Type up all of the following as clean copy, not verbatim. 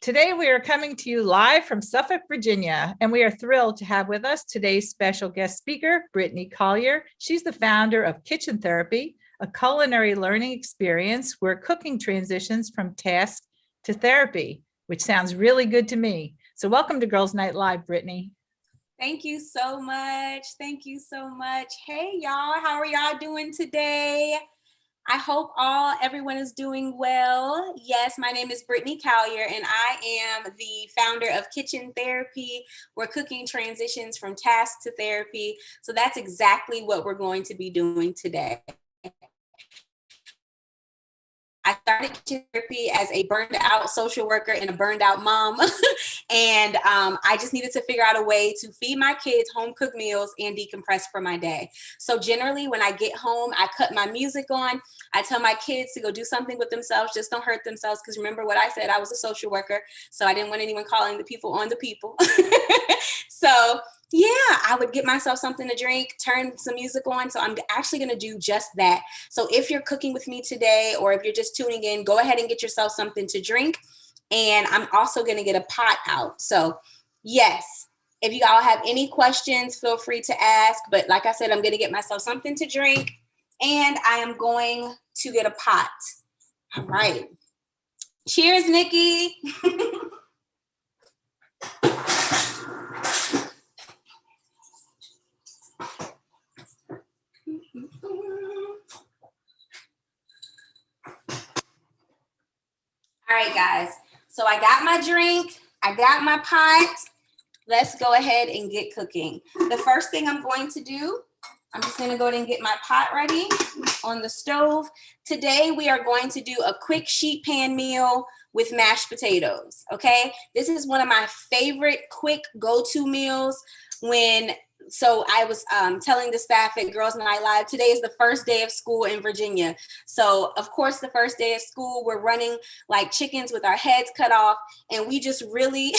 Today, we are coming to you live from Suffolk, Virginia, and we are thrilled to have with us today's special guest speaker, Brittney Callier. She's the founder of Kitchen Therapy, a culinary learning experience where cooking transitions from task to therapy, which sounds really good to me. So welcome to Girls Night Live, Brittney. Thank you so much. Thank you so much. Hey, y'all. How are y'all doing today? I hope everyone is doing well. Yes, my name is Brittney Callier, and I am the founder of Kitchen Therapy, where cooking transitions from task to therapy. So that's exactly what we're going to be doing today. I started Kitchen Therapy as a burned out social worker and a burned out mom. And I just needed to figure out a way to feed my kids home cooked meals and decompress for my day. So generally when I get home, I cut my music on. I tell my kids to go do something with themselves. Just don't hurt themselves. Because remember what I said, I was a social worker. So I didn't want anyone calling the people on the people. So yeah, I would get myself something to drink, turn some music on. So I'm actually going to do just that. So if you're cooking with me today, or if you're just tuning in, go ahead and get yourself something to drink. And I'm also going to get a pot out. So yes, if you all have any questions, feel free to ask. But like I said, I'm going to get myself something to drink and I am going to get a pot. All right. Cheers, Nikki. All right, guys. So I got my drink. I got my pot. Let's go ahead and get cooking. The first thing I'm going to do, I'm just going to go ahead and get my pot ready on the stove. Today, we are going to do a quick sheet pan meal with mashed potatoes, okay? This is one of my favorite quick go-to meals So I was telling the staff at Girls Night Live, today is the first day of school in Virginia. So of course, the first day of school, we're running like chickens with our heads cut off. And we just really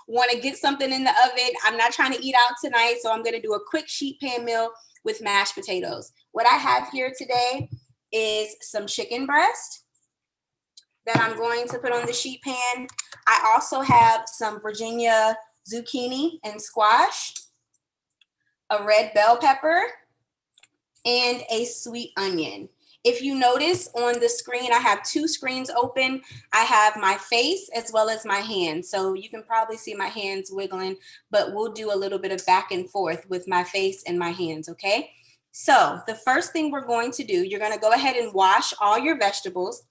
want to get something in the oven. I'm not trying to eat out tonight. So I'm going to do a quick sheet pan meal with mashed potatoes. What I have here today is some chicken breast that I'm going to put on the sheet pan. I also have some Virginia zucchini and squash, a red bell pepper, and a sweet onion. If you notice on the screen, I have two screens open. I have my face as well as my hands. So you can probably see my hands wiggling, but we'll do a little bit of back and forth with my face and my hands, okay? So the first thing we're going to do, you're gonna go ahead and wash all your vegetables.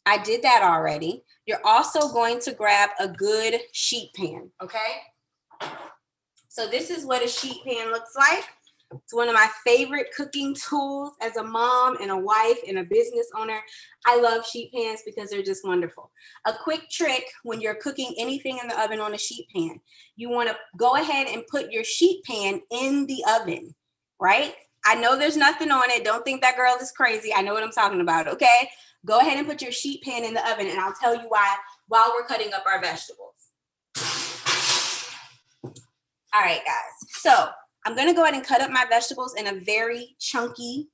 I did that already. You're also going to grab a good sheet pan, okay? So this is what a sheet pan looks like. It's one of my favorite cooking tools as a mom and a wife and a business owner. I love sheet pans because they're just wonderful. A quick trick when you're cooking anything in the oven on a sheet pan, you want to go ahead and put your sheet pan in the oven, right? I know there's nothing on it. Don't think that girl is crazy. I know what I'm talking about, okay? Go ahead and put your sheet pan in the oven and I'll tell you why while we're cutting up our vegetables. All right, guys. So I'm going to go ahead and cut up my vegetables in a very chunky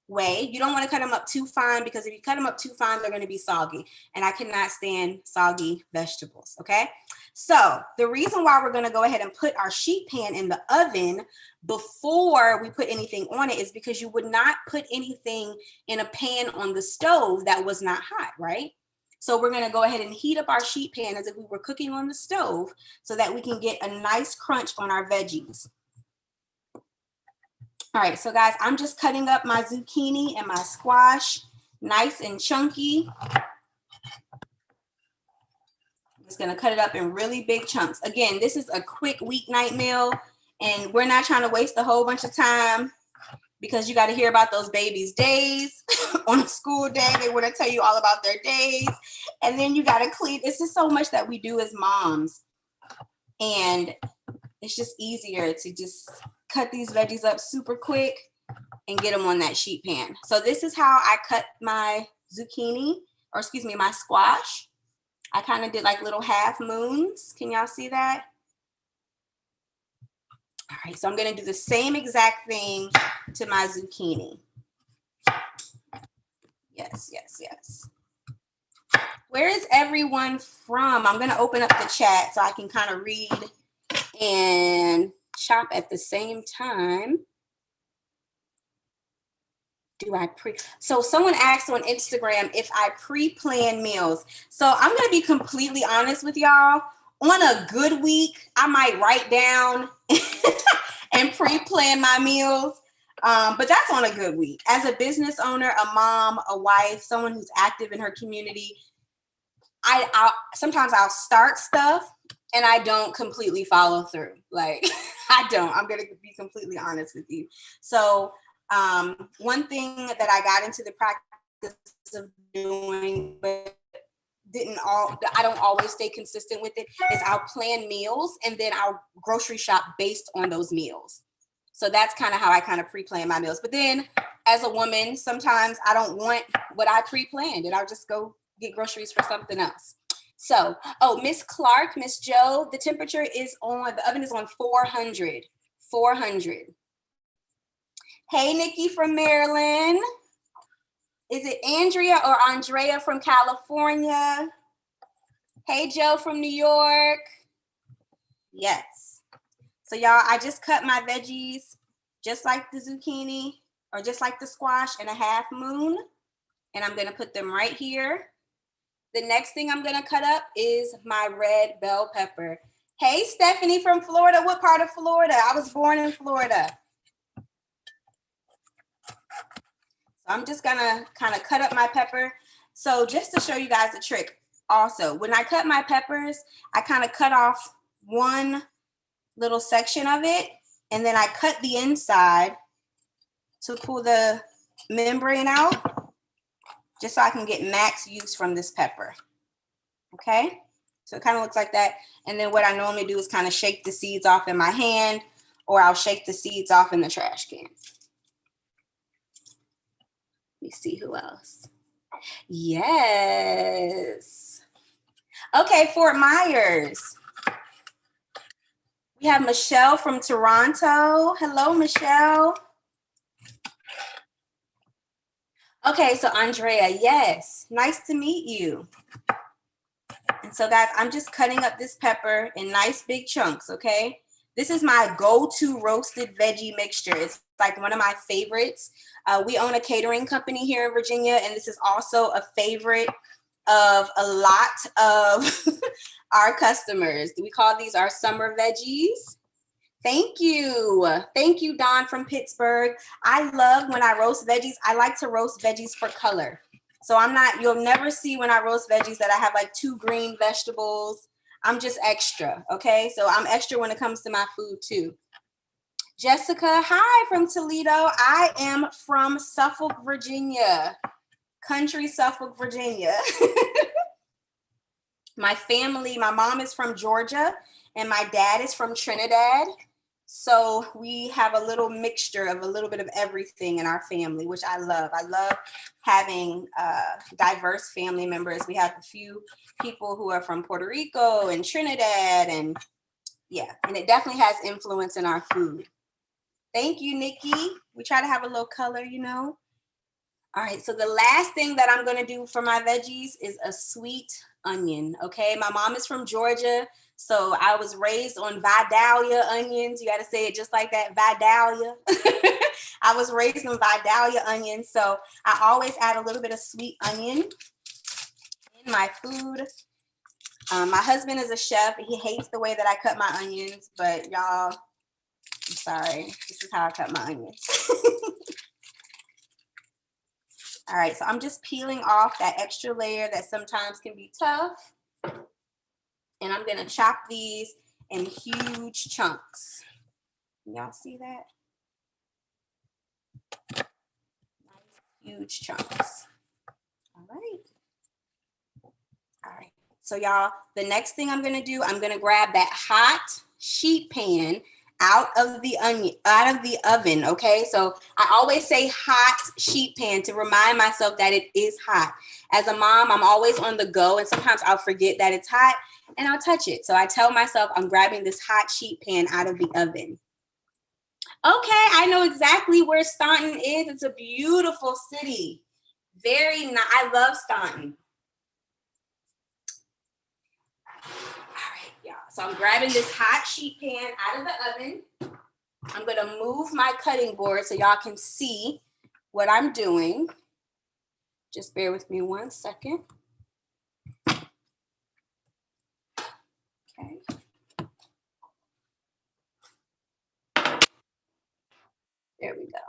way. You don't want to cut them up too fine because if you cut them up too fine, they're going to be soggy. And I cannot stand soggy vegetables, okay? So the reason why we're going to go ahead and put our sheet pan in the oven before we put anything on it is because you would not put anything in a pan on the stove that was not hot, right? So we're going to go ahead and heat up our sheet pan as if we were cooking on the stove so that we can get a nice crunch on our veggies. All right, so guys, I'm just cutting up my zucchini and my squash nice and chunky. I'm just going to cut it up in really big chunks. Again, this is a quick weeknight meal, and we're not trying to waste a whole bunch of time because you got to hear about those babies' days on a school day. They want to tell you all about their days. And then you got to clean. It's just so much that we do as moms. And it's just easier to just cut these veggies up super quick and get them on that sheet pan. So this is how I cut my zucchini, or excuse me, my squash. I kind of did like little half moons. Can y'all see that? All right, so I'm going to do the same exact thing to my zucchini. Yes, yes, yes. Where is everyone from? I'm gonna open up the chat so I can kind of read and shop at the same time. So someone asked on Instagram if I pre-plan meals. So I'm gonna be completely honest with y'all. On a good week, I might write down and pre-plan my meals. But that's on a good week. As a business owner, a mom, a wife, someone who's active in her community, sometimes I'll start stuff and I don't completely follow through. Like I don't. I'm gonna be completely honest with you. So one thing that I got into the practice of doing, but I don't always stay consistent with it, is I'll plan meals and then I'll grocery shop based on those meals. So that's kind of how I kind of pre-plan my meals. But then as a woman, sometimes I don't want what I pre-planned and I'll just go get groceries for something else. So, Miss Clark, Miss Joe, the temperature is on, the oven is on 400. 400. Hey, Nikki from Maryland. Is it Andrea or Andrea from California? Hey, Joe from New York. Yes. So y'all, I just cut my veggies just like the zucchini or just like the squash in a half moon. And I'm gonna put them right here. The next thing I'm gonna cut up is my red bell pepper. Hey, Stephanie from Florida. What part of Florida? I was born in Florida. So I'm just gonna kind of cut up my pepper. So just to show you guys a trick also, when I cut my peppers, I kind of cut off one little section of it, and then I cut the inside to pull the membrane out, just so I can get max use from this pepper. Okay, so it kind of looks like that. And then what I normally do is kind of shake the seeds off in my hand, or I'll shake the seeds off in the trash can. Let me see who else. Yes. Okay, Fort Myers. We have Michelle from Toronto. Hello, Michelle. Okay, so Andrea, yes, nice to meet you. And so guys, I'm just cutting up this pepper in nice big chunks, okay? This is my go-to roasted veggie mixture. It's like one of my favorites. We own a catering company here in Virginia, and this is also a favorite of a lot of our customers. We call these our summer veggies. Thank you. Thank you, Dawn from Pittsburgh. I love when I roast veggies. I like to roast veggies for color. So you'll never see when I roast veggies that I have like 2 green vegetables. I'm just extra, okay? So I'm extra when it comes to my food too. Jessica, hi from Toledo. I am from Suffolk, Virginia. Country Suffolk, Virginia. My family, my mom is from Georgia and my dad is from Trinidad. So we have a little mixture of a little bit of everything in our family, which I love. I love having diverse family members. We have a few people who are from Puerto Rico and Trinidad, and yeah, and it definitely has influence in our food. Thank you, Nikki. We try to have a little color, you know. All right, so the last thing that I'm gonna do for my veggies is a sweet onion, okay? My mom is from Georgia, so I was raised on Vidalia onions. You gotta say it just like that, Vidalia. I was raised on Vidalia onions, so I always add a little bit of sweet onion in my food. My husband is a chef. He hates the way that I cut my onions, but y'all, I'm sorry. This is how I cut my onions. All right, so I'm just peeling off that extra layer that sometimes can be tough. And I'm gonna chop these in huge chunks. Y'all see that? Nice, huge chunks. All right. All right, so y'all, the next thing I'm gonna do, I'm gonna grab that hot sheet pan out of the oven, okay? So I always say hot sheet pan to remind myself that it is hot. As a mom, I'm always on the go, and sometimes I'll forget that it's hot and I'll touch it. So I tell myself I'm grabbing this hot sheet pan out of the oven. Okay, I know exactly where Staunton is. It's a beautiful city. Very nice. I love Staunton. right, y'all. So I'm grabbing this hot sheet pan out of the oven. I'm gonna move my cutting board so y'all can see what I'm doing. Just bear with me 1 second. Okay. There we go.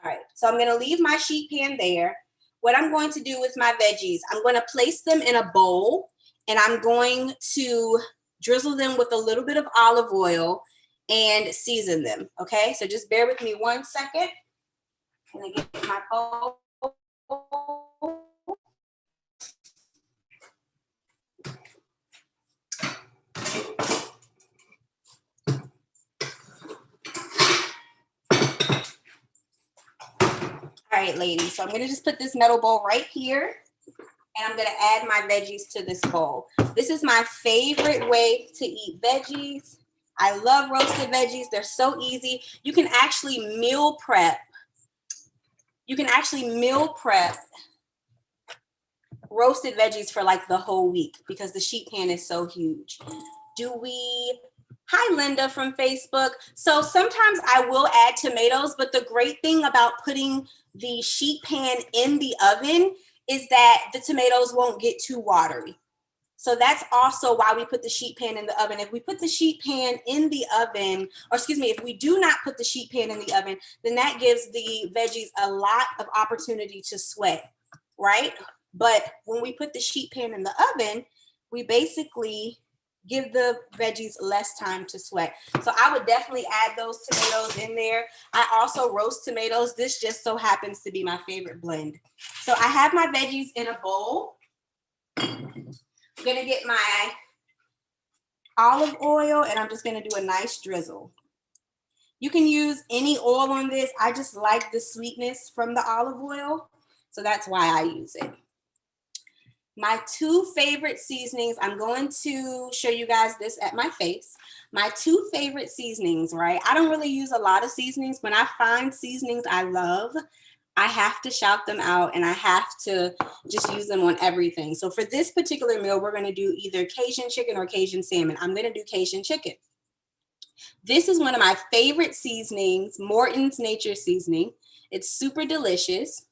All right, so I'm gonna leave my sheet pan there. What I'm going to do with my veggies, I'm gonna place them in a bowl and I'm going to drizzle them with a little bit of olive oil and season them, okay? So just bear with me 1 second. I'm gonna get my bowl. All right, ladies, so I'm gonna just put this metal bowl right here and I'm gonna add my veggies to this bowl. This is my favorite way to eat veggies. I love roasted veggies. They're so easy. You can actually meal prep. Roasted veggies for like the whole week because the sheet pan is so huge. Hi, Linda from Facebook. So sometimes I will add tomatoes, but the great thing about putting the sheet pan in the oven is that the tomatoes won't get too watery. So that's also why we put the sheet pan in the oven. If we put the sheet pan in the oven, or excuse me, if we do not put the sheet pan in the oven, then that gives the veggies a lot of opportunity to sweat, right? But when we put the sheet pan in the oven, we basically give the veggies less time to sweat. So I would definitely add those tomatoes in there. I also roast tomatoes. This just so happens to be my favorite blend. So I have my veggies in a bowl. I'm gonna get my olive oil and I'm just gonna do a nice drizzle. You can use any oil on this. I just like the sweetness from the olive oil, so that's why I use it. My 2 favorite seasonings, I'm going to show you guys this at my face. My 2 favorite seasonings, right? I don't really use a lot of seasonings. When I find seasonings I love, I have to shout them out and I have to just use them on everything. So for this particular meal, we're gonna do either Cajun chicken or Cajun salmon. I'm gonna do Cajun chicken. This is one of my favorite seasonings, Morton's Nature Seasoning. It's super delicious.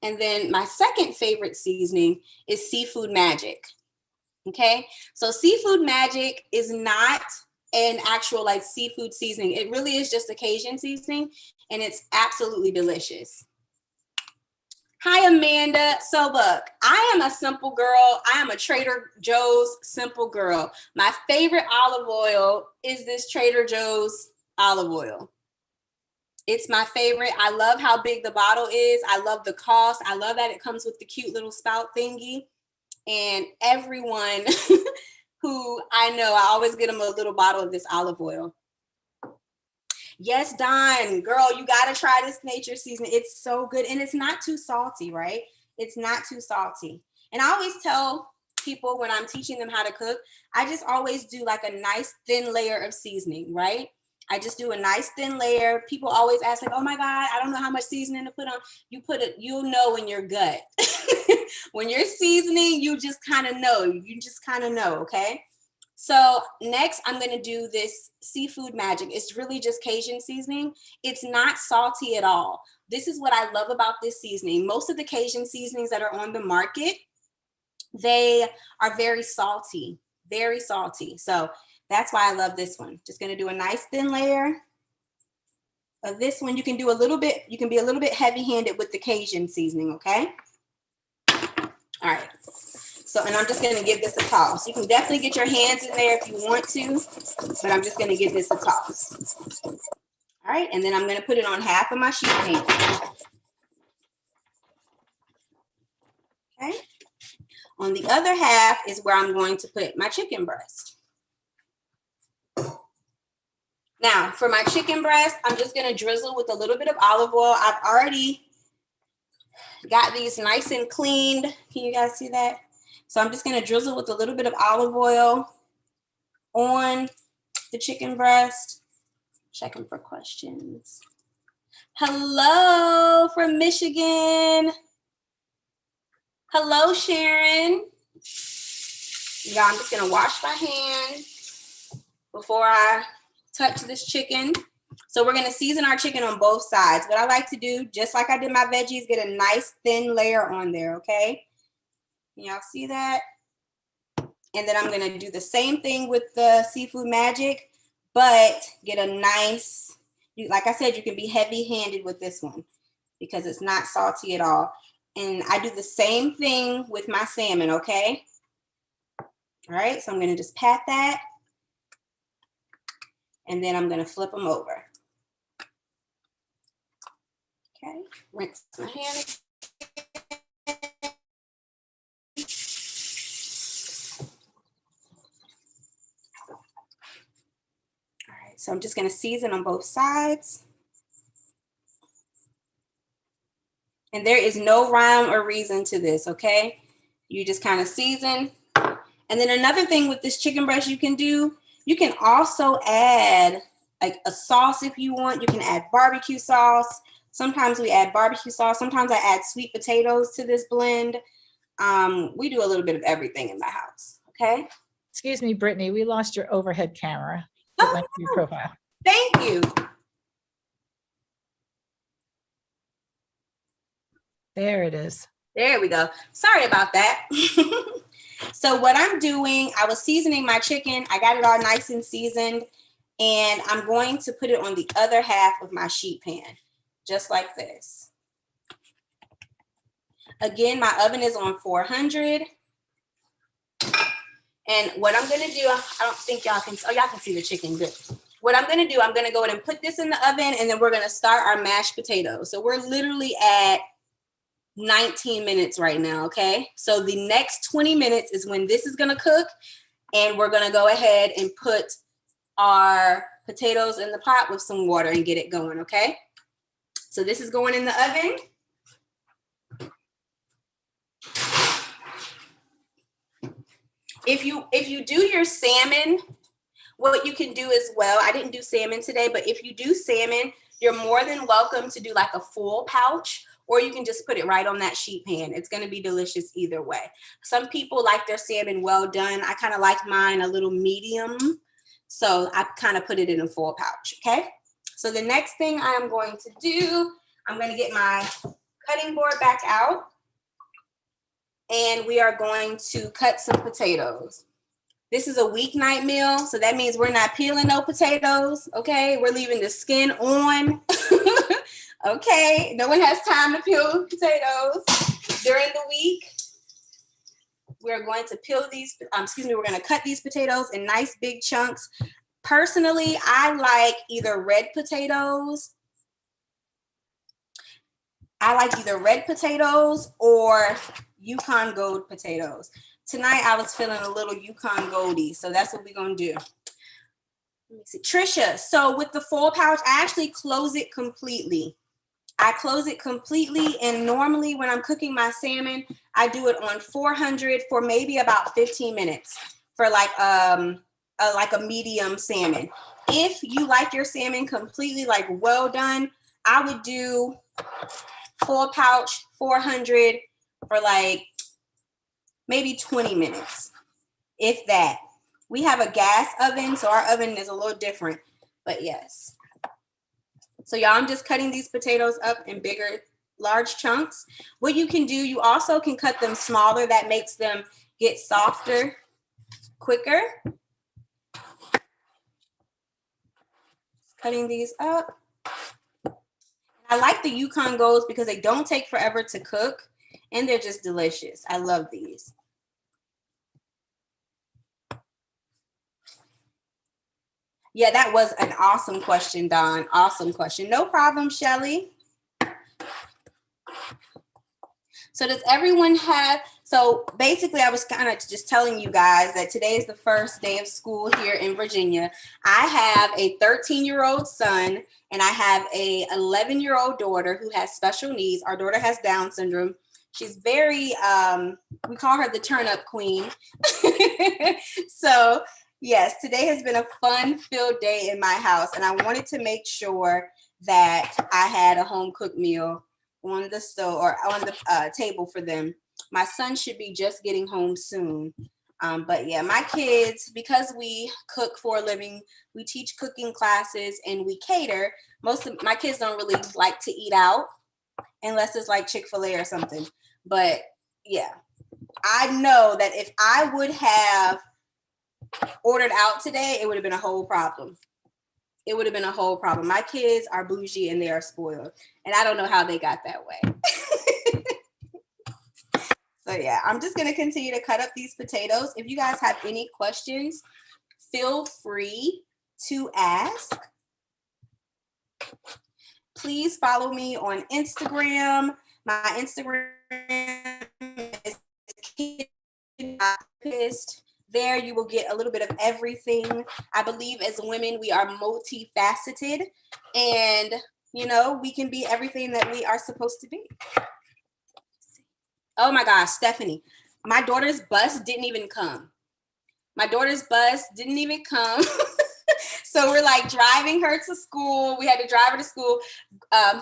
And then my second favorite seasoning is Seafood Magic. Okay, so Seafood Magic is not an actual like seafood seasoning. It really is just a Cajun seasoning and it's absolutely delicious. Hi, Amanda. So look, I am a simple girl. I am a Trader Joe's simple girl. My favorite olive oil is this Trader Joe's olive oil. It's my favorite. I love how big the bottle is. I love the cost. I love that it comes with the cute little spout thingy. And everyone who I know, I always get them a little bottle of this olive oil. Yes, Dawn, girl, you got to try this nature seasoning. It's so good. And it's not too salty, right? It's not too salty. And I always tell people when I'm teaching them how to cook, I just always do like a nice thin layer of seasoning, right? I just do a nice thin layer. People always ask like, oh my God, I don't know how much seasoning to put on. You put it, you'll know in your gut. When you're seasoning, you just kind of know. You just kind of know, okay? So next, I'm going to do this Seafood Magic. It's really just Cajun seasoning. It's not salty at all. This is what I love about this seasoning. Most of the Cajun seasonings that are on the market, they are very salty, very salty. So that's why I love this one. Just going to do a nice thin layer of this one. You can do a little bit, you can be a little bit heavy-handed with the Cajun seasoning, okay? All right. So, and I'm just going to give this a toss. You can definitely get your hands in there if you want to, but I'm just going to give this a toss. All right. And then I'm going to put it on half of my sheet pan. Okay. On the other half is where I'm going to put my chicken breast. Now, for my chicken breast, I'm just going to drizzle with a little bit of olive oil. I've already got these nice and cleaned. Can you guys see that? So I'm just going to drizzle with a little bit of olive oil on the chicken breast. Checking for questions. Hello from Michigan. Hello, Sharon. Y'all, I'm just gonna wash my hand before I touch this chicken. So we're gonna season our chicken on both sides. What I like to do, just like I did my veggies, get a nice thin layer on there, okay? Can y'all see that? And then I'm gonna do the same thing with the seafood magic, but get a nice, like I said, you can be heavy-handed with this one because it's not salty at all. And I do the same thing with my salmon, okay? All right, so I'm gonna just pat that. And then I'm gonna flip them over. Okay, rinse my hand. All right, so I'm just gonna season on both sides. And there is no rhyme or reason to this, okay? You just kind of season. And then another thing with this chicken breast you can do, you can also add like a sauce if you want. You can add barbecue sauce. Sometimes we add barbecue sauce. Sometimes I add sweet potatoes to this blend. We do a little bit of everything in my house, okay? Excuse me, Brittney, we lost your overhead camera. It went to your profile. Thank you. There it is. There we go. Sorry about that. So what I'm doing, I was seasoning my chicken. I got it all nice and seasoned. And I'm going to put it on the other half of my sheet pan, just like this. Again, my oven is on 400. And what I'm gonna do, I don't think y'all can, oh, y'all can see the chicken good. What I'm gonna do, I'm gonna go ahead and put this in the oven and then we're gonna start our mashed potatoes. So we're literally at 19 minutes right now, okay? So the next 20 minutes is when this is gonna cook, and we're gonna go ahead and put our potatoes in the pot with some water and get it going, okay? So this is going in the oven. If you do your salmon, what you can do as well, I didn't do salmon today, but if you do salmon, you're more than welcome to do like a full pouch, or you can just put it right on that sheet pan. It's gonna be delicious either way. Some people like their salmon well done. I kind of like mine a little medium. So I kind of put it in a full pouch, okay? So the next thing I am going to do, I'm gonna get my cutting board back out, and we are going to cut some potatoes. This is a weeknight meal, so that means we're not peeling no potatoes, okay? We're leaving the skin on. Okay, no one has time to peel potatoes during the week. We're going to peel these, we're gonna cut these potatoes in nice big chunks. Personally, I like either red potatoes. Or Yukon Gold potatoes. Tonight, I was feeling a little Yukon Goldie, so that's what we're gonna do. Let me see. Trisha, so with the full pouch, I actually close it completely. And normally when I'm cooking my salmon, I do it on 400 for maybe about 15 minutes for like a medium salmon. If you like your salmon completely like well done, I would do full pouch 400 for like maybe 20 minutes, if that. We have a gas oven, so our oven is a little different, but yes. So y'all, I'm just cutting these potatoes up in large chunks. What you can do, you also can cut them smaller. That makes them get softer quicker. Cutting these up. I like the Yukon Golds because they don't take forever to cook and they're just delicious. I love these. Yeah, that was an awesome question, Dawn. Awesome question. No problem, Shelly. So does everyone have, so basically I was kind of just telling you guys that today is the first day of school here in Virginia. I have a 13-year-old son and I have a 11-year-old daughter who has special needs. Our daughter has Down syndrome. She's very, we call her the turn-up queen. So yes, today has been a fun-filled day in my house, and I wanted to make sure that I had a home-cooked meal on the stove or on the table for them. My son should be just getting home soon. But yeah, my kids, because we cook for a living, we teach cooking classes and we cater. Most of my kids don't really like to eat out unless it's like Chick-fil-A or something. But yeah, I know that if I would have ordered out today, it would have been a whole problem. It would have been a whole problem. My kids are bougie and they are spoiled. And I don't know how they got that way. So yeah, I'm just gonna continue to cut up these potatoes. If you guys have any questions, feel free to ask. Please follow me on Instagram. My Instagram is there. You will get a little bit of everything. I believe as women, we are multifaceted, and you know, we can be everything that we are supposed to be. Oh my gosh, Stephanie, my daughter's bus didn't even come. My daughter's bus didn't even come. So we're like driving her to school. We had to drive her to school.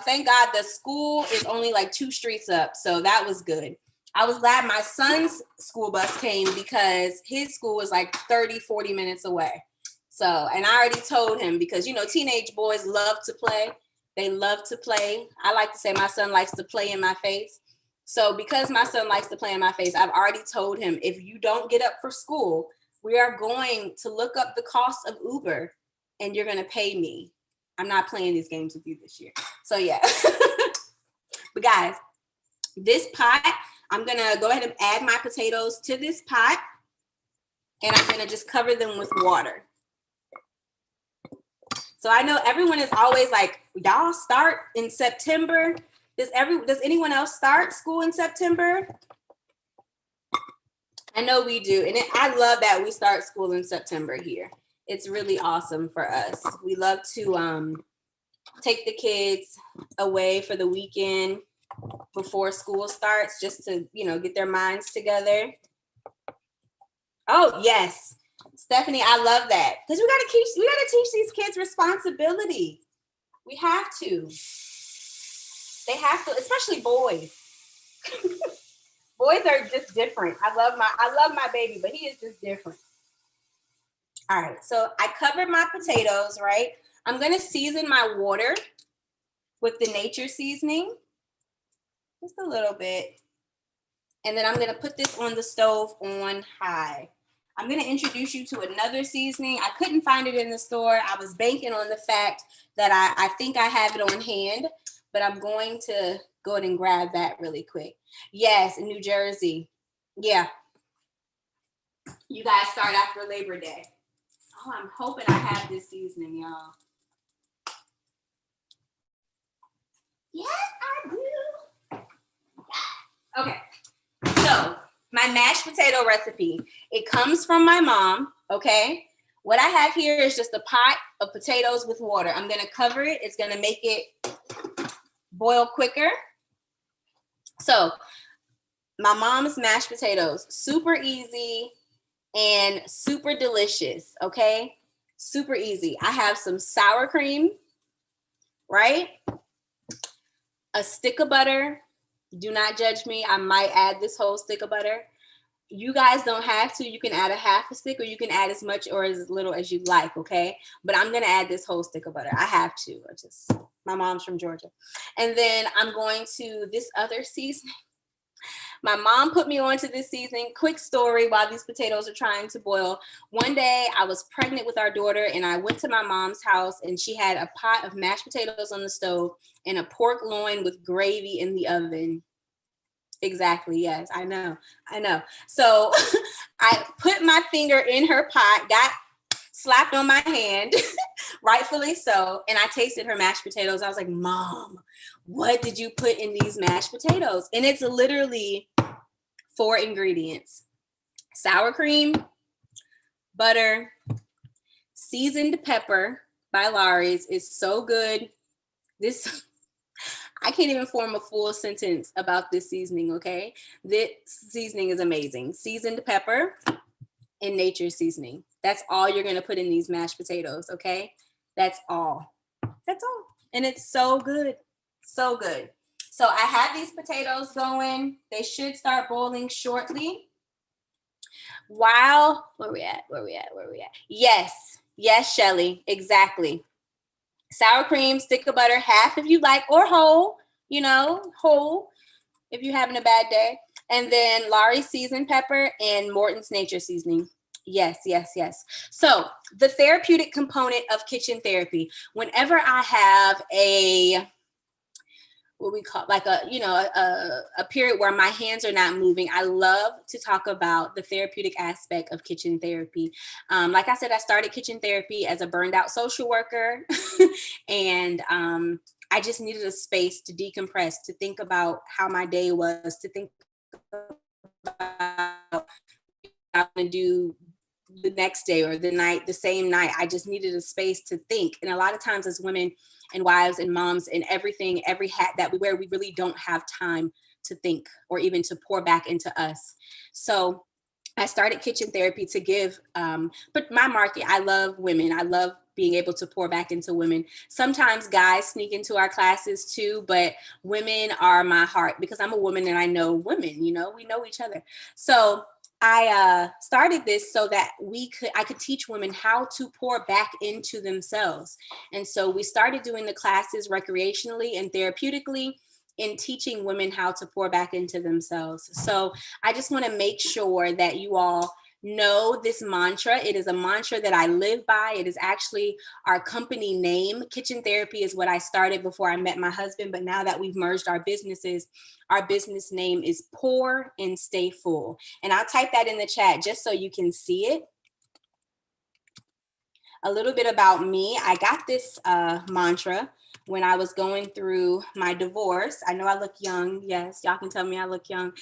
Thank God the school is only like 2 streets up. So that was good. I was glad my son's school bus came because his school was like 30, 40 minutes away. So, and I already told him because, you know, teenage boys love to play. They love to play. I like to say my son likes to play in my face. So because my son likes to play in my face, I've already told him, if you don't get up for school, we are going to look up the cost of Uber and you're going to pay me. I'm not playing these games with you this year. So yeah. But guys, this pot, I'm going to go ahead and add my potatoes to this pot. And I'm going to just cover them with water. So I know everyone is always like, y'all start in September. Does anyone else start school in September? I know we do. And I love that we start school in September here. It's really awesome for us. We love to take the kids away for the weekend before school starts, just to, you know, get their minds together. Oh, yes. Stephanie, I love that. Because we gotta teach these kids responsibility. We have to. They have to, especially boys. Boys are just different. I love my baby, but he is just different. All right, so I covered my potatoes, right? I'm gonna season my water with the nature seasoning, just a little bit. And then I'm gonna put this on the stove on high. I'm gonna introduce you to another seasoning. I couldn't find it in the store. I was banking on the fact that I think I have it on hand, but I'm going to go ahead and grab that really quick. Yes, in New Jersey. Yeah. You guys start after Labor Day. Oh, I'm hoping I have this seasoning, y'all. Yes, I do. Okay. So my mashed potato recipe, it comes from my mom, okay? What I have here is just a pot of potatoes with water. I'm gonna cover it. It's gonna make it boil quicker. So my mom's mashed potatoes, super easy and super delicious, okay? Super easy. I have some sour cream, right? A stick of butter. Do not judge me. I might add this whole stick of butter. You guys don't have to. You can add a half a stick or you can add as much or as little as you like, okay? But I'm going to add this whole stick of butter. I have to. My mom's from Georgia. And then I'm going to this other seasoning. My mom put me onto this seasoning. Quick story while these potatoes are trying to boil. One day I was pregnant with our daughter and I went to my mom's house and she had a pot of mashed potatoes on the stove and a pork loin with gravy in the oven. Exactly. Yes, I know. So I put my finger in her pot, got slapped on my hand, rightfully so. And I tasted her mashed potatoes. I was like, Mom, what did you put in these mashed potatoes? And it's literally 4 ingredients: sour cream, butter, seasoned pepper by Lawry's is so good. I can't even form a full sentence about this seasoning, okay? This seasoning is amazing. Seasoned pepper and nature seasoning. That's all you're gonna put in these mashed potatoes, okay? That's all. That's all. And it's so good, so good. So I have these potatoes going. They should start boiling shortly. Where we at? Yes, Shelly, exactly. Sour cream, stick of butter, half if you like, or whole, whole if you're having a bad day. And then Laurie's seasoned pepper and Morton's nature seasoning. Yes. So the therapeutic component of kitchen therapy, whenever I have what we call like a period where my hands are not moving, I love to talk about the therapeutic aspect of kitchen therapy. Like I said, I started kitchen therapy as a burned out social worker and I just needed a space to decompress, to think about how my day was, to think about what I'm going to do the next day or the same night. I just needed a space to think. And a lot of times as women and wives and moms and everything, every hat that we wear, we really don't have time to think or even to pour back into us. So I started kitchen therapy to give, but my market, I love women. I love being able to pour back into women. Sometimes guys sneak into our classes too, but women are my heart because I'm a woman and I know women, we know each other. So I started this so that I could teach women how to pour back into themselves. And so we started doing the classes recreationally and therapeutically in teaching women how to pour back into themselves. So I just want to make sure that you all know this mantra. It is a mantra that I live by. It is actually our company name. Kitchen Therapy is what I started before I met my husband, but now that we've merged our businesses, our business name is Pour and Stay Full. And I'll type that in the chat just so you can see it. A little bit about me. I got this mantra when I was going through my divorce. I know I look young. Yes, y'all can tell me I look young.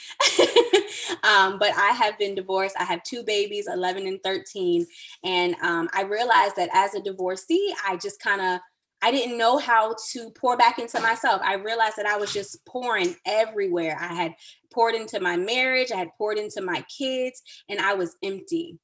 But I have been divorced. I have 2 babies, 11 and 13. And I realized that as a divorcee, I didn't know how to pour back into myself. I realized that I was just pouring everywhere. I had poured into my marriage. I had poured into my kids, and I was empty.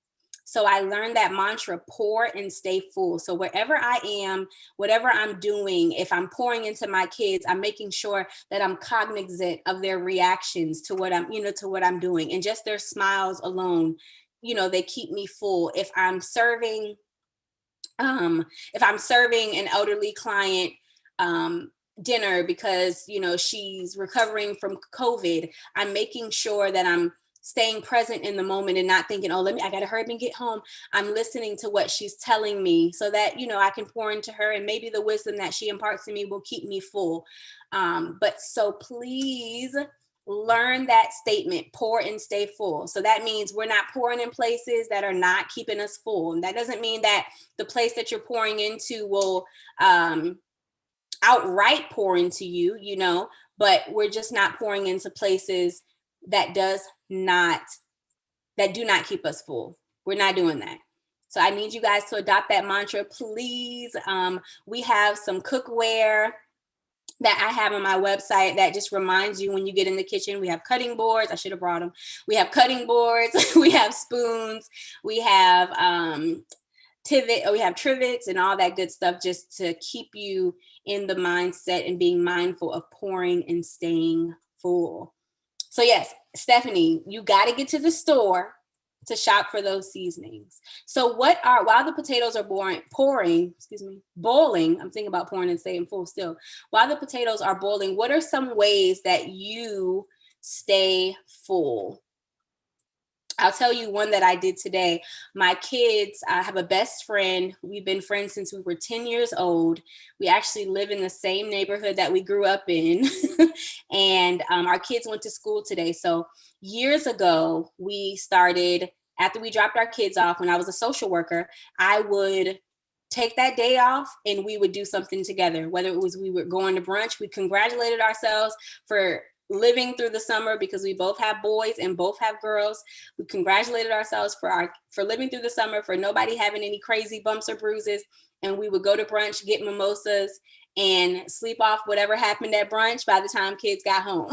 So I learned that mantra, pour and stay full. So wherever I am, whatever I'm doing, if I'm pouring into my kids, I'm making sure that I'm cognizant of their reactions to what I'm doing. And just their smiles alone, they keep me full. If I'm serving an elderly client, dinner because, she's recovering from COVID, I'm making sure that I'm staying present in the moment and not thinking, I got to hurry up and get home. I'm listening to what she's telling me so that, I can pour into her, and maybe the wisdom that she imparts to me will keep me full. But so please learn that statement, pour and stay full. So that means we're not pouring in places that are not keeping us full. And that doesn't mean that the place that you're pouring into will outright pour into you, but we're just not pouring into places that do not keep us full. We're not doing that. So I need you guys to adopt that mantra, please. We have some cookware that I have on my website that just reminds you when you get in the kitchen. We have cutting boards. I should have brought them. We have cutting boards. We have spoons. We have we have trivets and all that good stuff, just to keep you in the mindset and being mindful of pouring and staying full. So yes, Stephanie, you got to get to the store to shop for those seasonings. So while the potatoes are boiling, I'm thinking about pouring and staying full still. While the potatoes are boiling, what are some ways that you stay full? I'll tell you one that I did today. My kids, I have a best friend. We've been friends since we were 10 years old. We actually live in the same neighborhood that we grew up in. And our kids went to school today. So years ago, we started, after we dropped our kids off, when I was a social worker, I would take that day off and we would do something together. Whether it was we were going to brunch, we congratulated ourselves for living through the summer because we both have boys and both have girls. We congratulated ourselves for living through the summer, for nobody having any crazy bumps or bruises. And we would go to brunch, get mimosas, and sleep off whatever happened at brunch by the time kids got home.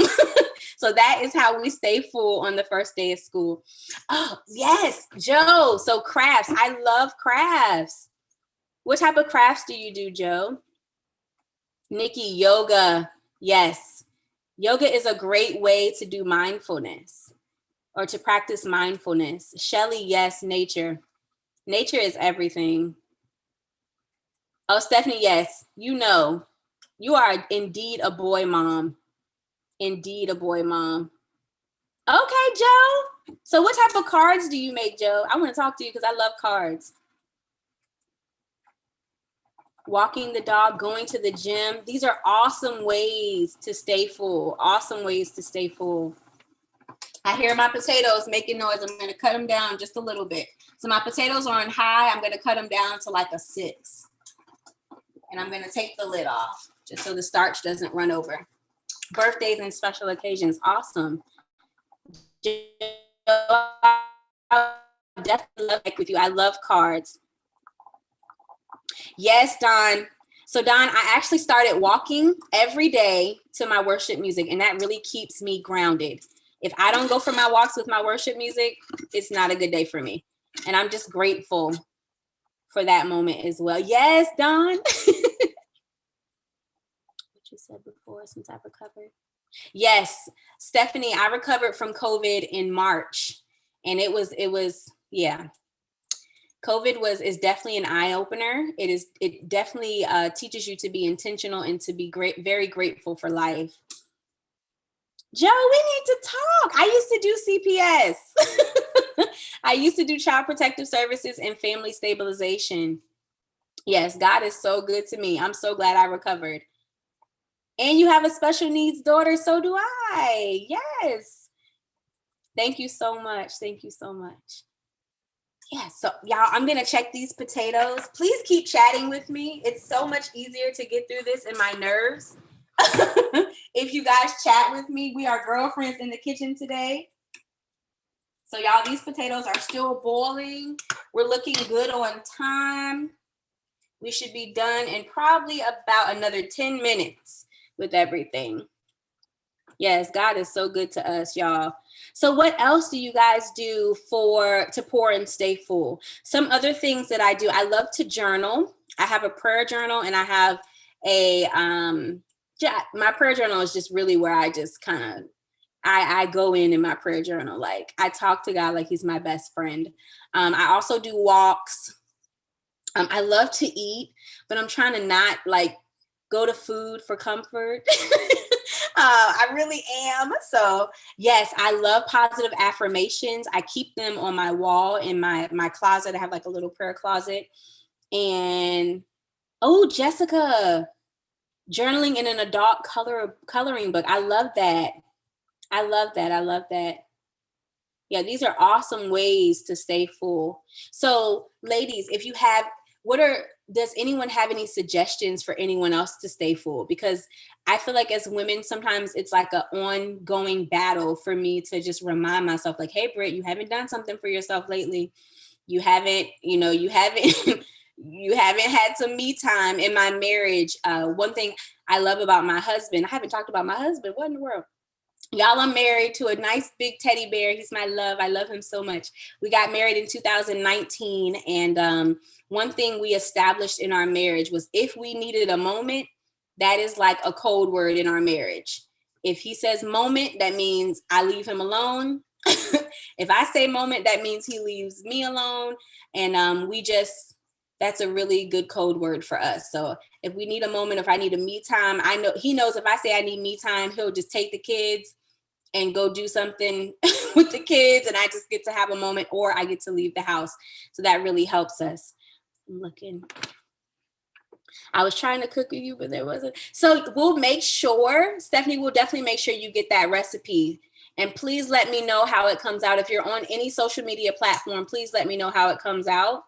So that is how we stay full on the first day of school. Oh, yes, Joe. So crafts. I love crafts. What type of crafts do you do, Joe? Nikki, yoga. Yes. Yoga is a great way to do mindfulness. or to practice mindfulness. Shelly, yes, nature. Nature is everything. Oh, Stephanie, yes, you know, you are indeed a boy mom. Indeed a boy mom. Okay, Joe. So what type of cards do you make, Joe? I want to talk to you because I love cards. Walking the dog, going to the gym. These are awesome ways to stay full. Awesome ways to stay full. I hear my potatoes making noise. I'm going to cut them down just a little bit. So my potatoes are on high. I'm going to cut them down to like a 6. And I'm going to take the lid off just so the starch doesn't run over. Birthdays and special occasions. Awesome. I definitely love it with you. I love cards. Yes, Don. So Don, I actually started walking every day to my worship music, and that really keeps me grounded. If I don't go for my walks with my worship music, it's not a good day for me. And I'm just grateful for that moment as well. Yes, Don. What you said before, since I've recovered. Yes, Stephanie, I recovered from COVID in March, and it was, yeah. COVID is definitely an eye opener. It definitely teaches you to be intentional and to be very grateful for life. Joe, we need to talk. I used to do CPS. I used to do child protective services and family stabilization. Yes, God is so good to me. I'm so glad I recovered. And you have a special needs daughter, so do I. Yes. Thank you so much. Thank you so much. Yeah, so y'all, I'm gonna check these potatoes. Please keep chatting with me. It's so much easier to get through this in my nerves. If you guys chat with me, we are girlfriends in the kitchen today. So y'all, these potatoes are still boiling. We're looking good on time. We should be done in probably about another 10 minutes with everything. Yes, God is so good to us, y'all. So what else do you guys do to pour and stay full? Some other things that I do, I love to journal. I have a prayer journal, and I have my prayer journal is just really where I just kind of, I go in my prayer journal. Like, I talk to God like he's my best friend. I also do walks. I love to eat, but I'm trying to not like go to food for comfort. I really am. So yes, I love positive affirmations. I keep them on my wall in my closet. I have like a little prayer closet. And Jessica, journaling in an adult coloring book. I love that. I love that. I love that. Yeah, these are awesome ways to stay full. So ladies, if you have, does anyone have any suggestions for anyone else to stay full? Because I feel like as women, sometimes it's like an ongoing battle for me to just remind myself like, hey, Britt, you haven't done something for yourself lately. You haven't you haven't had some me time in my marriage. One thing I love about my husband, I haven't talked about my husband. What in the world? Y'all, I'm married to a nice big teddy bear. He's my love. I love him so much. We got married in 2019. And one thing we established in our marriage was if we needed a moment, that is like a code word in our marriage. If he says moment, that means I leave him alone. If I say moment, that means he leaves me alone. And that's a really good code word for us. So if we need a moment, if I need a me time, I know he knows if I say I need me time, he'll just take the kids and go do something with the kids, and I just get to have a moment, or I get to leave the house. So that really helps us. I'm looking. I was trying to cook with you, but there wasn't. So we'll make sure, Stephanie, we'll definitely make sure you get that recipe. And please let me know how it comes out. If you're on any social media platform, please let me know how it comes out.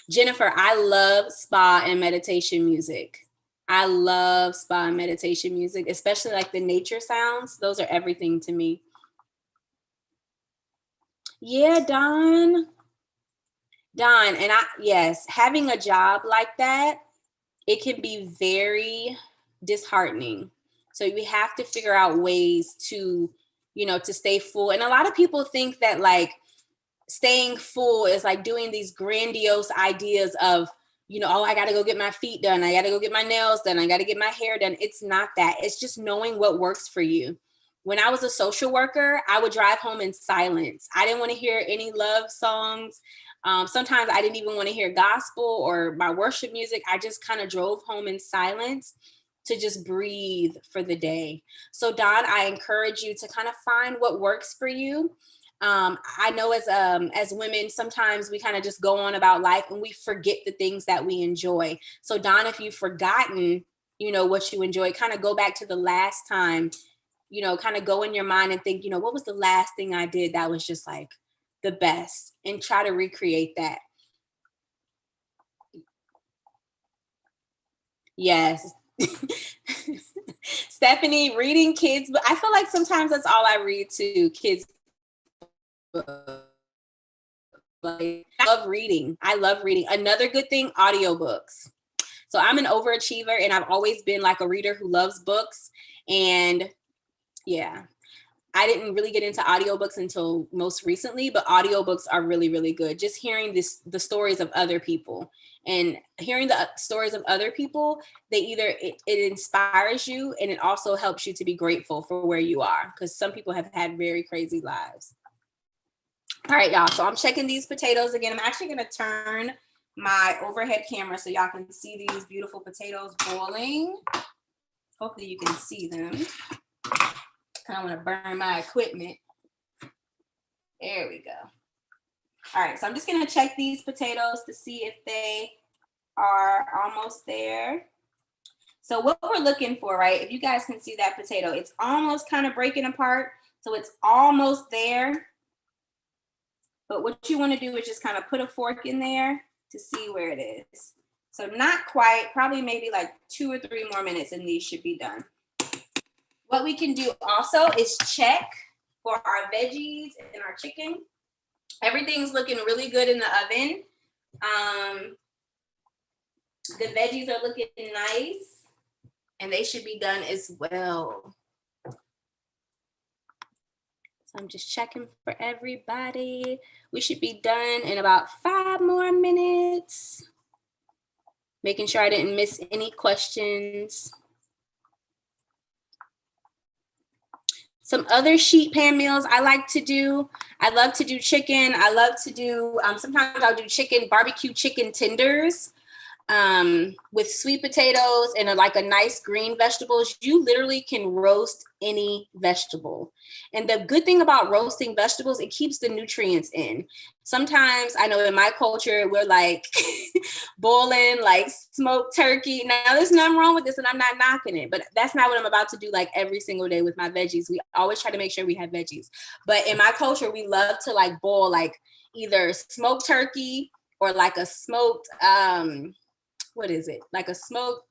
Jennifer, I love spa and meditation music. I love spa and meditation music, especially like the nature sounds. Those are everything to me. Yeah, Don. And yes, having a job like that, it can be very disheartening. So we have to figure out ways to, to stay full. And a lot of people think that like staying full is like doing these grandiose ideas of, I got to go get my feet done. I got to go get my nails done. I got to get my hair done. It's not that. It's just knowing what works for you. when I was a social worker, I would drive home in silence. I didn't want to hear any love songs. Sometimes I didn't even want to hear gospel or my worship music. I just kind of drove home in silence to just breathe for the day. So Dawn, I encourage you to kind of find what works for you. I know as women, sometimes we kind of just go on about life and we forget the things that we enjoy. So Dawn, if you've forgotten, what you enjoy, kind of go back to the last time, kind of go in your mind and think, what was the last thing I did that was just like the best, and try to recreate that. Yes. Stephanie, reading kids, but I feel like sometimes that's all I read to kids. Like, I love reading. Another good thing, audiobooks. So I'm an overachiever and I've always been like a reader who loves books. And yeah, I didn't really get into audiobooks until most recently, but audiobooks are really, really good. Just hearing the stories of other people, and hearing the stories of other people, it inspires you, and it also helps you to be grateful for where you are, because some people have had very crazy lives. All right, y'all. So I'm checking these potatoes again. I'm actually going to turn my overhead camera so y'all can see these beautiful potatoes boiling. Hopefully you can see them. I don't want to burn my equipment. There we go. All right, so I'm just going to check these potatoes to see if they are almost there. So what we're looking for, right, if you guys can see that potato, it's almost kind of breaking apart. So it's almost there. But what you want to do is just kind of put a fork in there to see where it is. So not quite, probably maybe like 2 or 3 more minutes and these should be done. What we can do also is check for our veggies and our chicken. Everything's looking really good in the oven. The veggies are looking nice and they should be done as well. So I'm just checking for everybody. We should be done in about 5 more minutes. Making sure I didn't miss any questions. Some other sheet pan meals I like to do. I love to do chicken. I love to do, sometimes I'll do barbecue chicken tenders with sweet potatoes and like a nice green vegetables. You literally can roast any vegetable. And the good thing about roasting vegetables, it keeps the nutrients in. Sometimes I know in my culture, we're like boiling like smoked turkey. Now there's nothing wrong with this and I'm not knocking it, but that's not what I'm about to do like every single day with my veggies. We always try to make sure we have veggies. But in my culture, we love to like boil like either smoked turkey or like a smoked, what is it? Like a smoked,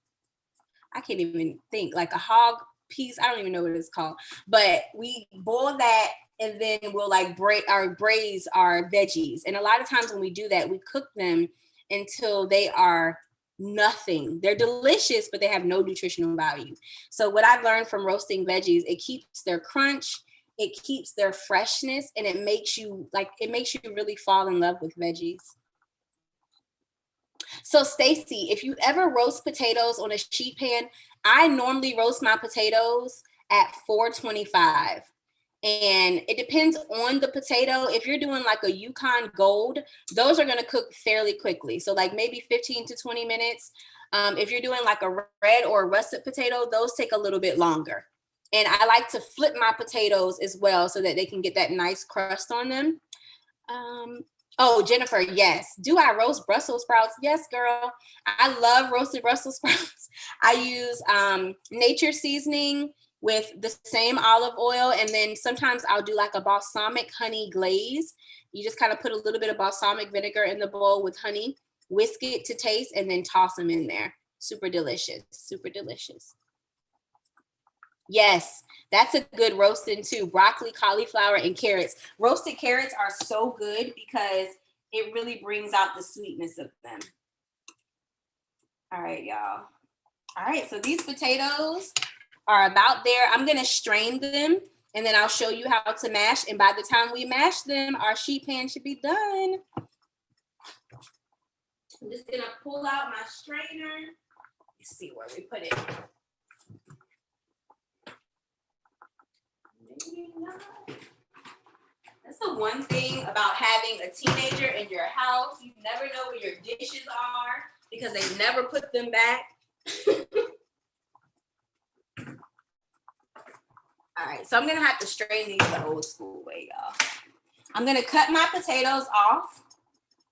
I can't even think, like a hog piece. I don't even know what it's called, but we boil that and then we'll like braise our veggies. And a lot of times when we do that, we cook them until they are nothing. They're delicious, but they have no nutritional value. So what I've learned from roasting veggies, it keeps their crunch, it keeps their freshness, and it makes you really fall in love with veggies. So Stacy, if you ever roast potatoes on a sheet pan, I normally roast my potatoes at 425. And it depends on the potato. If you're doing like a Yukon Gold, those are going to cook fairly quickly. So like maybe 15 to 20 minutes. If you're doing like a red or a russet potato, those take a little bit longer. And I like to flip my potatoes as well so that they can get that nice crust on them. Oh, Jennifer, yes. Do I roast Brussels sprouts? Yes, girl. I love roasted Brussels sprouts. I use nature seasoning with the same olive oil. And then sometimes I'll do like a balsamic honey glaze. You just kind of put a little bit of balsamic vinegar in the bowl with honey, whisk it to taste, and then toss them in there. Super delicious, super delicious. Yes, that's a good roasting too. Broccoli, cauliflower, and carrots. Roasted carrots are so good because it really brings out the sweetness of them. All right, y'all. All right, so these potatoes are about there. I'm gonna strain them and then I'll show you how to mash. And by the time we mash them, our sheet pan should be done. I'm just gonna pull out my strainer. Let's see where we put it. That's the one thing about having a teenager in your house. You never know where your dishes are because they never put them back. All right, so I'm gonna have to strain these the old school way, y'all. I'm gonna cut my potatoes off.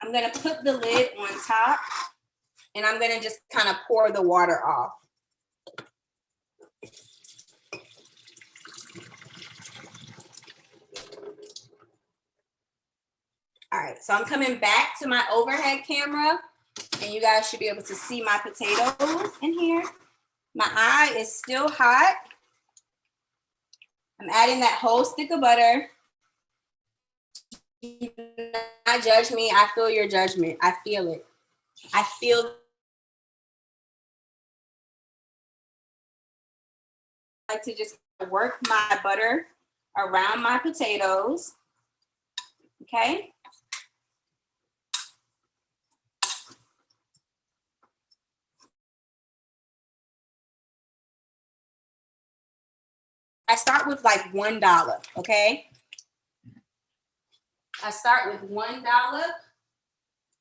I'm gonna put the lid on top and I'm gonna just kind of pour the water off. All right, so I'm coming back to my overhead camera and you guys should be able to see my potatoes in here. My eye is still hot. I'm adding that whole stick of butter. Do not judge me. I feel your judgment. I feel it. I feel like to just work my butter around my potatoes. Okay. I start with like $1, okay? I start with $1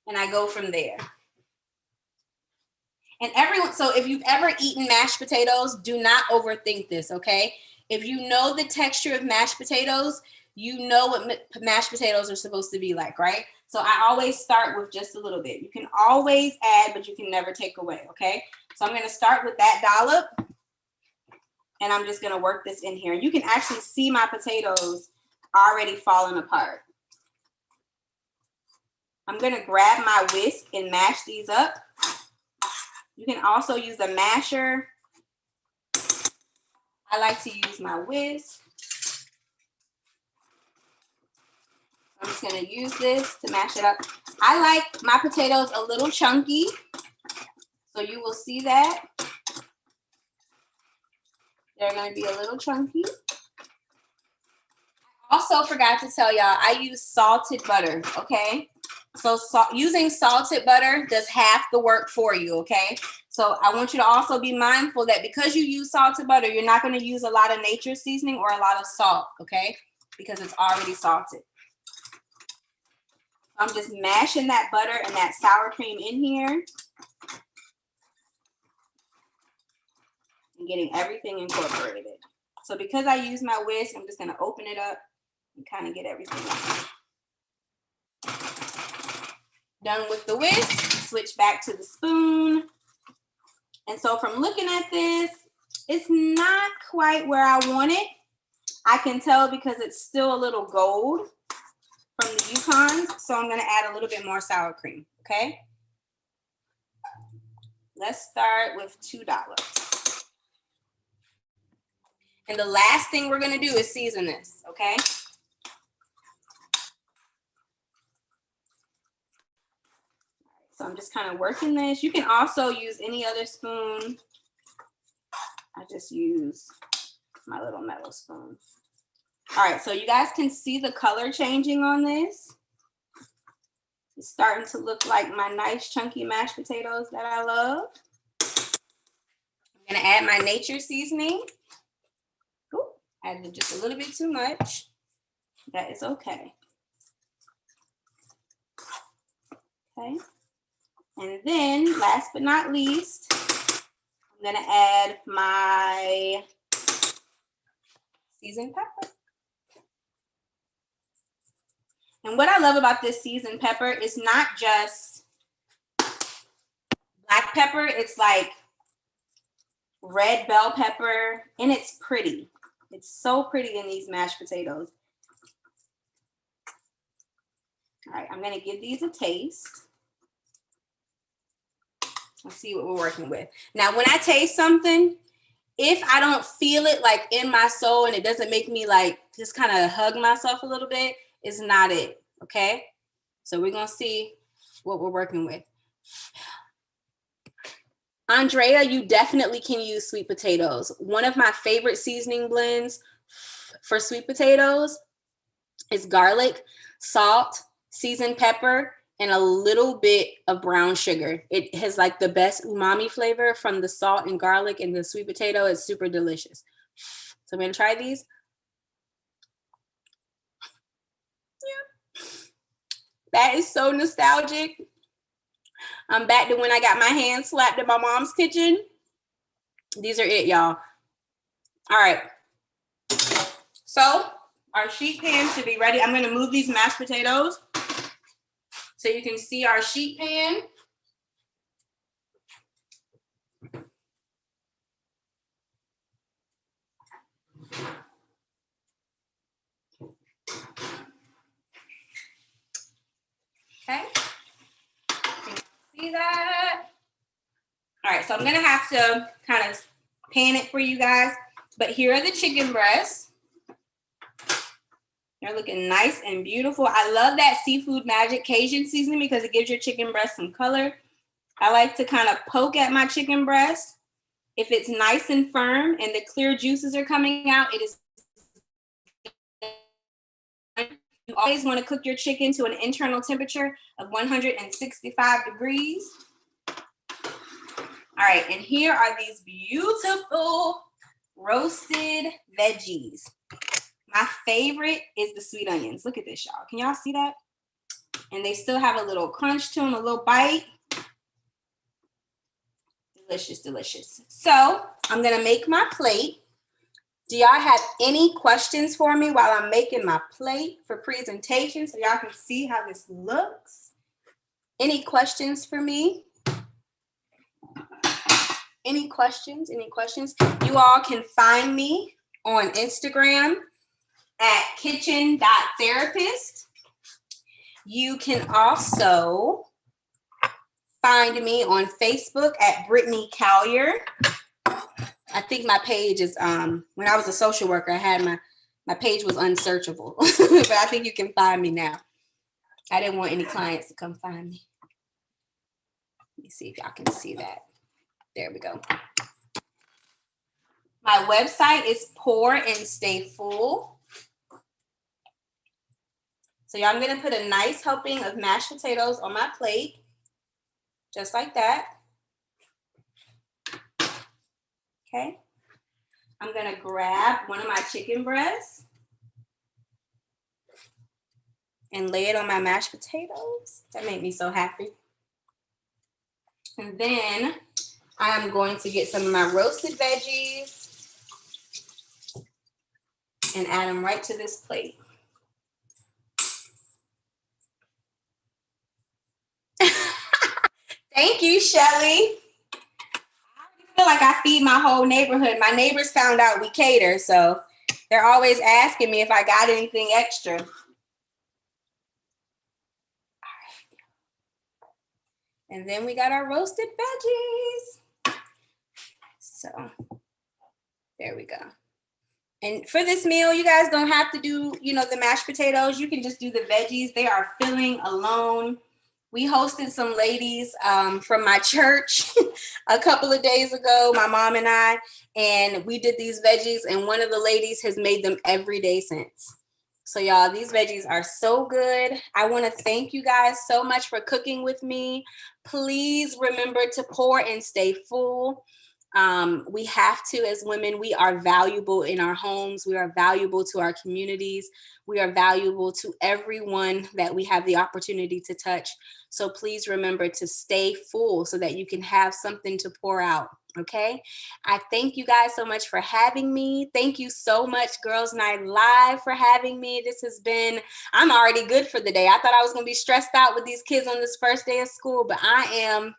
and I go from there. And everyone, so if you've ever eaten mashed potatoes, do not overthink this, okay? If you know the texture of mashed potatoes, you know what mashed potatoes are supposed to be like, right? So I always start with just a little bit. You can always add, but you can never take away, okay? So I'm gonna start with that dollop. And I'm just gonna work this in here. You can actually see my potatoes already falling apart. I'm gonna grab my whisk and mash these up. You can also use a masher. I like to use my whisk. I'm just gonna use this to mash it up. I like my potatoes a little chunky, so you will see that. They're gonna be a little chunky. Also forgot to tell y'all, I use salted butter, okay? So using salted butter does half the work for you, okay? So I want you to also be mindful that because you use salted butter, you're not gonna use a lot of nature's seasoning or a lot of salt, okay? Because it's already salted. I'm just mashing that butter and that sour cream in here. And getting everything incorporated. So because I use my whisk, I'm just gonna open it up and kind of get everything up. Done with the whisk, switch back to the spoon. And so from looking at this, it's not quite where I want it. I can tell because it's still a little gold from the Yukons. So I'm gonna add a little bit more sour cream, okay? Let's start with $2. And the last thing we're gonna do is season this, okay? So I'm just kind of working this. You can also use any other spoon. I just use my little metal spoon. All right, so you guys can see the color changing on this. It's starting to look like my nice chunky mashed potatoes that I love. I'm gonna add my nature seasoning. Ooh, added just a little bit too much. That is okay. Okay. And then last but not least, I'm gonna add my seasoned pepper. And what I love about this seasoned pepper is not just black pepper, it's like red bell pepper, and it's pretty. It's so pretty in these mashed potatoes. All right, I'm gonna give these a taste. Let's see what we're working with. Now, when I taste something, if I don't feel it like in my soul and it doesn't make me like just kind of hug myself a little bit, it's not it, okay? So we're gonna see what we're working with. Andrea, you definitely can use sweet potatoes. One of my favorite seasoning blends for sweet potatoes is garlic, salt, seasoned pepper, and a little bit of brown sugar. It has like the best umami flavor from the salt and garlic and the sweet potato. It's super delicious. So I'm gonna try these. That is so nostalgic. I'm back to when I got my hands slapped in my mom's kitchen. These are it, y'all. All right. So our sheet pan should be ready. I'm going to move these mashed potatoes so you can see our sheet pan. Okay. See that? All right, so I'm gonna have to kind of pan it for you guys, but here are the chicken breasts. They're looking nice and beautiful. I love that Seafood Magic Cajun seasoning because it gives your chicken breast some color. I like to kind of poke at my chicken breast. If it's nice and firm and the clear juices are coming out, it is. You always want to cook your chicken to an internal temperature of 165 degrees. All right, and here are these beautiful roasted veggies. My favorite is the sweet onions. Look at this, y'all. Can y'all see that? And they still have a little crunch to them, a little bite. Delicious, delicious. So I'm gonna make my plate. Do y'all have any questions for me while I'm making my plate for presentation so y'all can see how this looks? Any questions for me? Any questions? Any questions? You all can find me on Instagram at kitchen.therapist. You can also find me on Facebook at Brittney Callier. I think my page is, when I was a social worker, I had my page was unsearchable, but I think you can find me now. I didn't want any clients to come find me. Let me see if y'all can see that. There we go. My website is Pour and Stay Full. So y'all, I'm gonna put a nice helping of mashed potatoes on my plate, just like that. Okay. I'm gonna grab one of my chicken breasts and lay it on my mashed potatoes. That made me so happy. And then I'm going to get some of my roasted veggies and add them right to this plate. Thank you, Shelly. I feel like I feed my whole neighborhood. My neighbors found out we cater, so they're always asking me if I got anything extra. All right. And then we got our roasted veggies. So there we go. And for this meal, you guys don't have to do, the mashed potatoes. You can just do the veggies. They are filling alone. We hosted some ladies from my church a couple of days ago, my mom and I, and we did these veggies, and one of the ladies has made them every day since. So y'all, these veggies are so good. I want to thank you guys so much for cooking with me. Please remember to pour and stay full. We have to, as women, we are valuable in our homes. We are valuable to our communities. We are valuable to everyone that we have the opportunity to touch. So please remember to stay full so that you can have something to pour out. Okay. I thank you guys so much for having me. Thank you so much, Girls Night Live, for having me. This has been, I'm already good for the day. I thought I was going to be stressed out with these kids on this first day of school, but I'm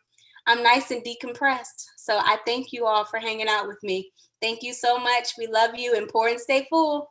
nice and decompressed. So I thank you all for hanging out with me. Thank you so much. We love you, and pour and stay full.